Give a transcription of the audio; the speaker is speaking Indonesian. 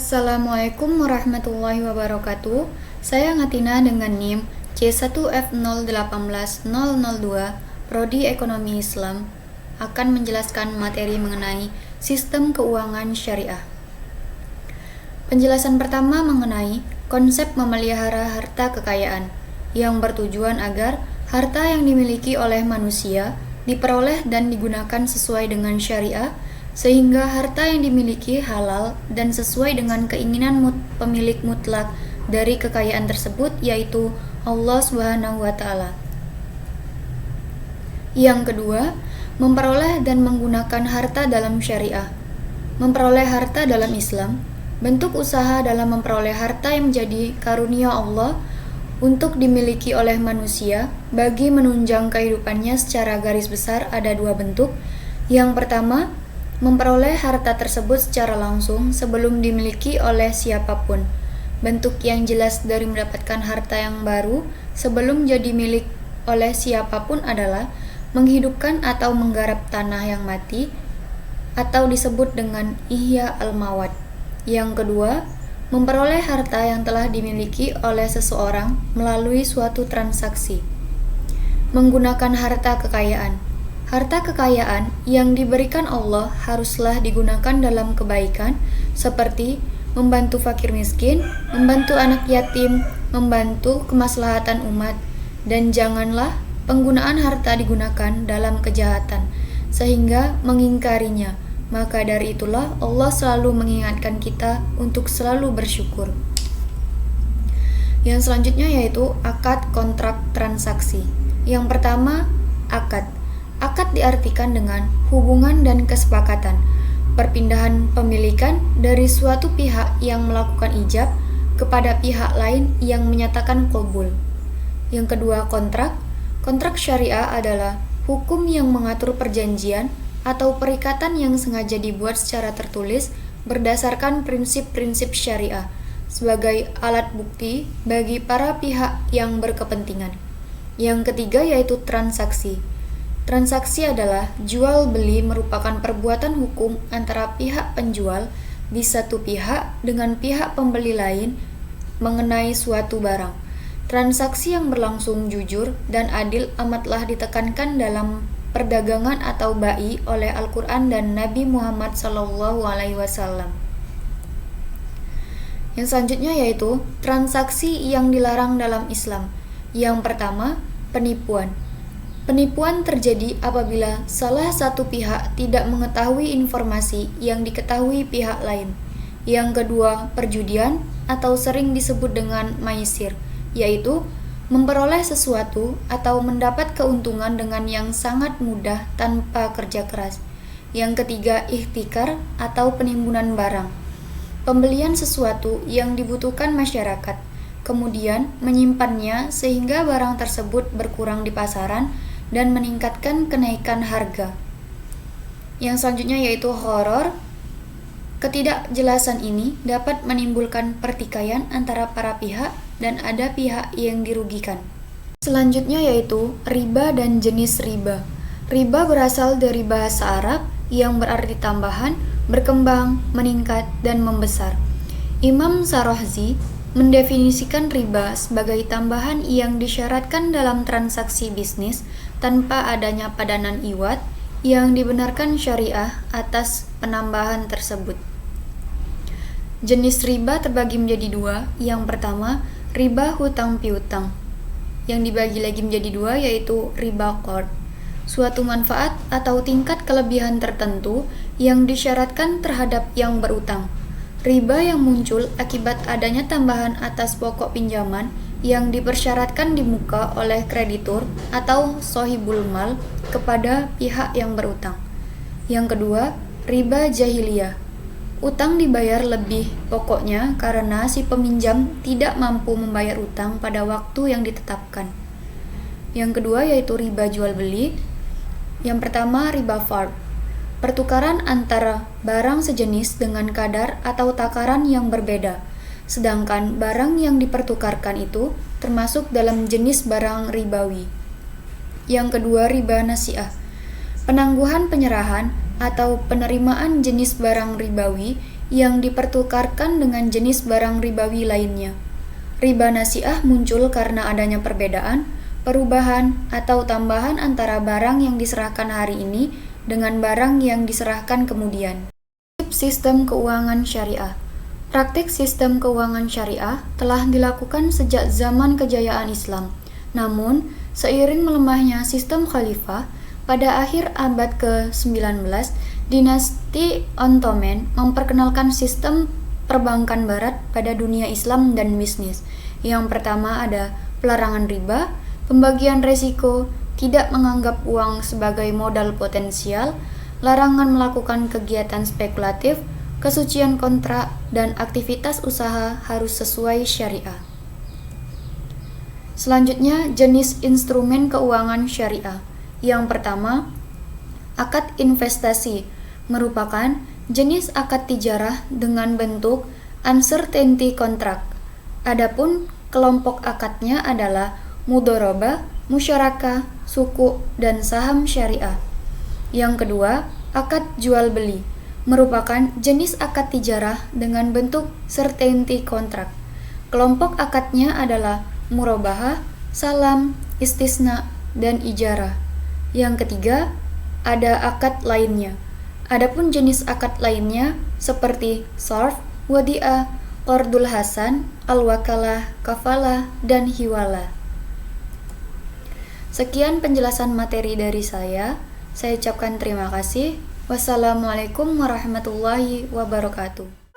Assalamualaikum warahmatullahi wabarakatuh. Saya Ngatina dengan NIM C1F018002 Prodi Ekonomi Islam akan menjelaskan materi mengenai sistem keuangan syariah. Penjelasan pertama mengenai konsep memelihara harta kekayaan yang bertujuan agar harta yang dimiliki oleh manusia diperoleh dan digunakan sesuai dengan syariah, sehingga harta yang dimiliki halal dan sesuai dengan keinginan pemilik mutlak dari kekayaan tersebut, yaitu Allah Subhanahu wa Ta'ala. Yang kedua, memperoleh dan menggunakan harta dalam syariah. Memperoleh harta dalam Islam, bentuk usaha dalam memperoleh harta yang menjadi karunia Allah untuk dimiliki oleh manusia bagi menunjang kehidupannya. Secara garis besar ada dua bentuk. Yang pertama, memperoleh harta tersebut secara langsung sebelum dimiliki oleh siapapun. Bentuk yang jelas dari mendapatkan harta yang baru sebelum jadi milik oleh siapapun adalah menghidupkan atau menggarap tanah yang mati atau disebut dengan ihya al-mawad. Yang kedua, memperoleh harta yang telah dimiliki oleh seseorang melalui suatu transaksi. Menggunakan harta kekayaan. Harta kekayaan yang diberikan Allah haruslah digunakan dalam kebaikan seperti membantu fakir miskin, membantu anak yatim, membantu kemaslahatan umat, dan janganlah penggunaan harta digunakan dalam kejahatan sehingga mengingkarinya. Maka dari itulah Allah selalu mengingatkan kita untuk selalu bersyukur. Yang selanjutnya yaitu akad kontrak transaksi. Yang pertama, akad. Akad diartikan dengan hubungan dan kesepakatan, perpindahan pemilikan dari suatu pihak yang melakukan ijab kepada pihak lain yang menyatakan qabul. Yang kedua, kontrak. Kontrak syariah adalah hukum yang mengatur perjanjian atau perikatan yang sengaja dibuat secara tertulis berdasarkan prinsip-prinsip syariah sebagai alat bukti bagi para pihak yang berkepentingan. Yang ketiga yaitu transaksi. Transaksi adalah jual beli merupakan perbuatan hukum antara pihak penjual di satu pihak dengan pihak pembeli lain mengenai suatu barang. Transaksi yang berlangsung jujur dan adil amatlah ditekankan dalam perdagangan atau bai oleh Al-Quran dan Nabi Muhammad SAW. Yang selanjutnya yaitu transaksi yang dilarang dalam Islam. Yang pertama, penipuan. Penipuan terjadi apabila salah satu pihak tidak mengetahui informasi yang diketahui pihak lain. Yang kedua, perjudian atau sering disebut dengan maisir, yaitu memperoleh sesuatu atau mendapat keuntungan dengan yang sangat mudah tanpa kerja keras. Yang ketiga, ihtikar atau penimbunan barang. Pembelian sesuatu yang dibutuhkan masyarakat, kemudian menyimpannya sehingga barang tersebut berkurang di pasaran dan meningkatkan kenaikan harga. Yang selanjutnya yaitu gharar. Ketidakjelasan ini dapat menimbulkan pertikaian antara para pihak dan ada pihak yang dirugikan. Selanjutnya yaitu riba dan jenis riba. Riba berasal dari bahasa Arab yang berarti tambahan, berkembang, meningkat, dan membesar. Imam Syarazi mendefinisikan riba sebagai tambahan yang disyaratkan dalam transaksi bisnis tanpa adanya padanan iwat yang dibenarkan syariah atas penambahan tersebut. Jenis riba terbagi menjadi dua. Yang pertama, riba hutang piutang. Yang dibagi lagi menjadi dua yaitu riba qard, suatu manfaat atau tingkat kelebihan tertentu yang disyaratkan terhadap yang berutang. Riba yang muncul akibat adanya tambahan atas pokok pinjaman yang dipersyaratkan di muka oleh kreditur atau sohibul mal kepada pihak yang berutang. Yang kedua, riba jahiliyah. Utang dibayar lebih pokoknya karena si peminjam tidak mampu membayar utang pada waktu yang ditetapkan. Yang kedua yaitu riba jual beli. Yang pertama, riba fard. Pertukaran antara barang sejenis dengan kadar atau takaran yang berbeda, sedangkan barang yang dipertukarkan itu termasuk dalam jenis barang ribawi. Yang kedua, riba nasi'ah. Penangguhan penyerahan atau penerimaan jenis barang ribawi yang dipertukarkan dengan jenis barang ribawi lainnya. Riba nasi'ah muncul karena adanya perbedaan, perubahan, atau tambahan antara barang yang diserahkan hari ini dengan barang yang diserahkan kemudian. Sistem keuangan syariah. Praktik sistem keuangan syariah telah dilakukan sejak zaman kejayaan Islam. Namun, seiring melemahnya sistem khalifah, pada akhir abad ke-19, dinasti Ottoman memperkenalkan sistem perbankan barat pada dunia Islam dan bisnis. Yang pertama ada pelarangan riba, pembagian resiko, tidak menganggap uang sebagai modal potensial, larangan melakukan kegiatan spekulatif, kesucian kontrak, dan aktivitas usaha harus sesuai syariah. Selanjutnya, jenis instrumen keuangan syariah. Yang pertama, akad investasi merupakan jenis akad tijarah dengan bentuk uncertainty contract. Adapun kelompok akadnya adalah mudharabah, musyarakah, sukuk, dan saham syariah. Yang kedua, akad jual beli merupakan jenis akad tijarah dengan bentuk certainty contract. Kelompok akadnya adalah murabahah, salam, istisna, dan ijarah. Yang ketiga, ada akad lainnya. Adapun jenis akad lainnya seperti sarf, wadi'ah, qardul hasan, al-wakalah, kafalah, dan hiwalah. Sekian penjelasan materi dari saya. Saya ucapkan terima kasih. Wassalamualaikum warahmatullahi wabarakatuh.